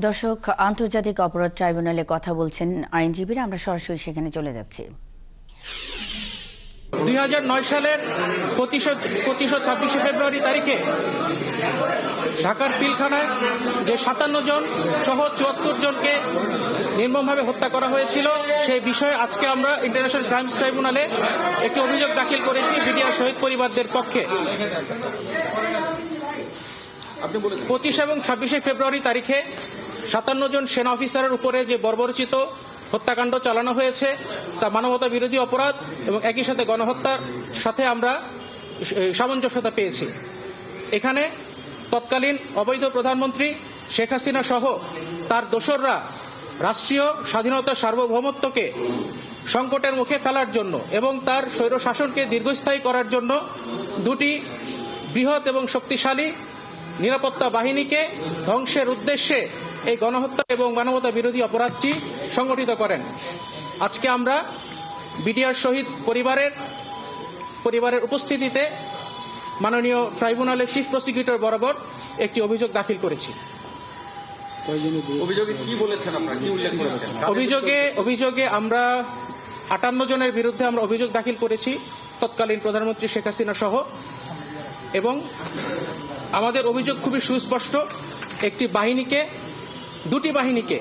দর্শক, আন্তর্জাতিক অপরাধ ট্রাইব্যুনালে কথা বলছেন আইনজীবীরা। আমরা সরাসরি সেখানে চলে যাচ্ছি। 2009 সালের 25 ও 26 ফেব্রুয়ারি তারিখে ঢাকার পিলখানায় যে 57 জন সহ 74 জনকে নির্মমভাবে হত্যা করা হয়েছিল, সেই বিষয়ে আজকে আমরা ইন্টারন্যাশনাল ক্রাইমস ট্রাইব্যুনালে একটি অভিযোগ দাখিল করেছি বিডিআর শহীদ পরিবারদের পক্ষে। 25 এবং 26 ফেব্রুয়ারি তারিখে 57 জন সেনা অফিসারের উপরে যে বর্বরচিত হত্যাকাণ্ড চালানো হয়েছে তা মানবতা বিরোধী অপরাধ এবং একই সাথে গণহত্যার সাথে আমরা সামঞ্জস্যতা পেয়েছি। এখানে তৎকালীন অবৈধ প্রধানমন্ত্রী শেখ হাসিনা সহ তার দোসররা রাষ্ট্রীয় স্বাধীনতা সার্বভৌমত্বকে সংকটের মুখে ফেলার জন্য এবং তার স্বৈরশাসনকে দীর্ঘস্থায়ী করার জন্য দুটি বৃহৎ এবং শক্তিশালী নিরাপত্তা বাহিনীকে ধ্বংসের উদ্দেশ্যে এই গণহত্যা এবং মানবতা বিরোধী অপরাধটি সংগঠিত করেন। আজকে আমরা বিডিআর শহীদ পরিবারের উপস্থিতিতে মাননীয় ট্রাইব্যুনালের চিফ প্রসিকিউটর বরাবর একটি অভিযোগ দাখিল করেছি। অভিযোগে আমরা 58 জনের বিরুদ্ধে আমরা অভিযোগ দাখিল করেছি, তৎকালীন প্রধানমন্ত্রী শেখ হাসিনা সহ। এবং আমাদের অভিযোগ খুবই সুস্পষ্ট, দুটি বাহিনীকে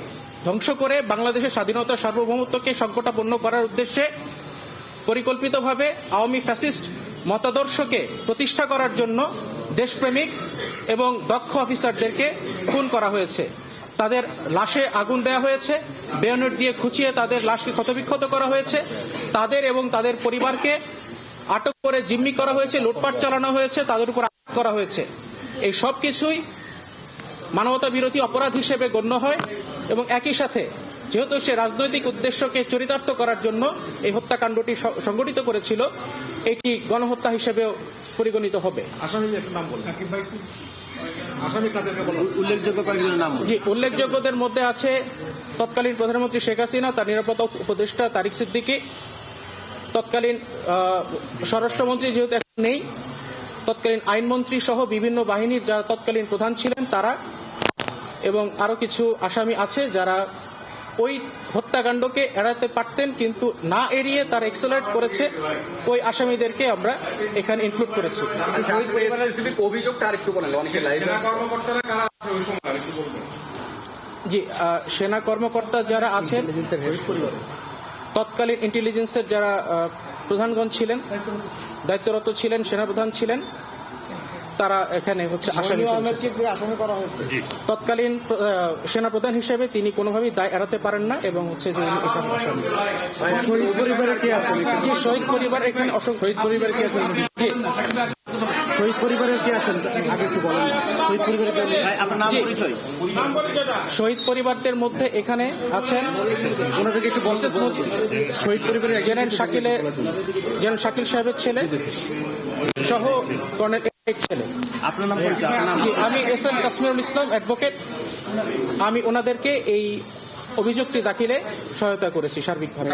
ধ্বংস করে বাংলাদেশের স্বাধীনতা সার্বভৌমত্বকে সংকটাপন্ন করার উদ্দেশ্যে পরিকল্পিতভাবে আওয়ামী ফ্যাসিস্ট মতাদর্শকে প্রতিষ্ঠা করার জন্য দেশপ্রেমিক এবং দক্ষ অফিসারদেরকে খুন করা হয়েছে। তাদের লাশে আগুন দেওয়া হয়েছে, বেয়নেট দিয়ে খুঁচিয়ে তাদের লাশকে ক্ষতবিক্ষত করা হয়েছে, তাদের এবং তাদের পরিবারকে আটক করে জিম্মি করা হয়েছে, লুটপাট চালানো হয়েছে, তাদের উপর আঘাত করা হয়েছে। এই সব কিছুই মানবতা বিরোধী অপরাধ হিসেবে গণ্য হয় এবং একই সাথে যেহেতু সে রাজনৈতিক উদ্দেশ্যকে চরিতার্থ করার জন্য এই হত্যাকাণ্ডটি সংগঠিত করেছিল, এটি গণহত্যা হিসেবেও পরিগণিত হবে। উল্লেখযোগ্যদের মধ্যে আছে তৎকালীন প্রধানমন্ত্রী শেখ হাসিনা, তার নিরাপত্তা উপদেষ্টা তারিক সিদ্দিকী, তৎকালীন স্বরাষ্ট্রমন্ত্রী যেহেতু এখন নেই, তৎকালীন আইনমন্ত্রী সহ বিভিন্ন বাহিনীর যারা তৎকালীন প্রধান ছিলেন তারা, এবং আরো কিছু আসামি আছে যারা ওই হত্যাকাণ্ডকে এড়াতে পারতেন কিন্তু না এড়িয়ে তারা এক্সেলারেট করেছে। ওই আসামিদেরকে আমরা এখানে ইনক্লুড করেছি। জি, সেনা কর্মকর্তা যারা আছেন, তৎকালীন ইন্টেলিজেন্সের যারা প্রধানগণ ছিলেন, দায়িত্বরত ছিলেন, সেনাপ্রধান ছিলেন, তারা এখানে হচ্ছে আসামি করা হয়েছে। তৎকালীন সেনাপ্রধান হিসেবে তিনি কোনোভাবেই দায় এড়াতে পারেন না এবং হচ্ছে যে এখানে আসামি। শহীদ পরিবারের কি আছে? জি, শহীদ পরিবার এখানে অসংখ্য শহীদ পরিবার কি আছেন? জি, শহীদ পরিবারের কি আছেন আগে একটু বলেন। শহীদ পরিবারের শহীদ পরিবারদের মধ্যে এখানে আছেন ওনাদেরকে একটু বলছে। শহীদ পরিবারের জেনারেল শাকিল সাহেবের ছেলে সহ কর্নেল ছেলে। আপনার নাম? আমি এসএন কাশ্মীরুল ইসলাম, অ্যাডভোকেট। আমি ওনাদেরকে এই অভিযোগটি দাখিলে সহায়তা করেছি সার্বিকভাবে।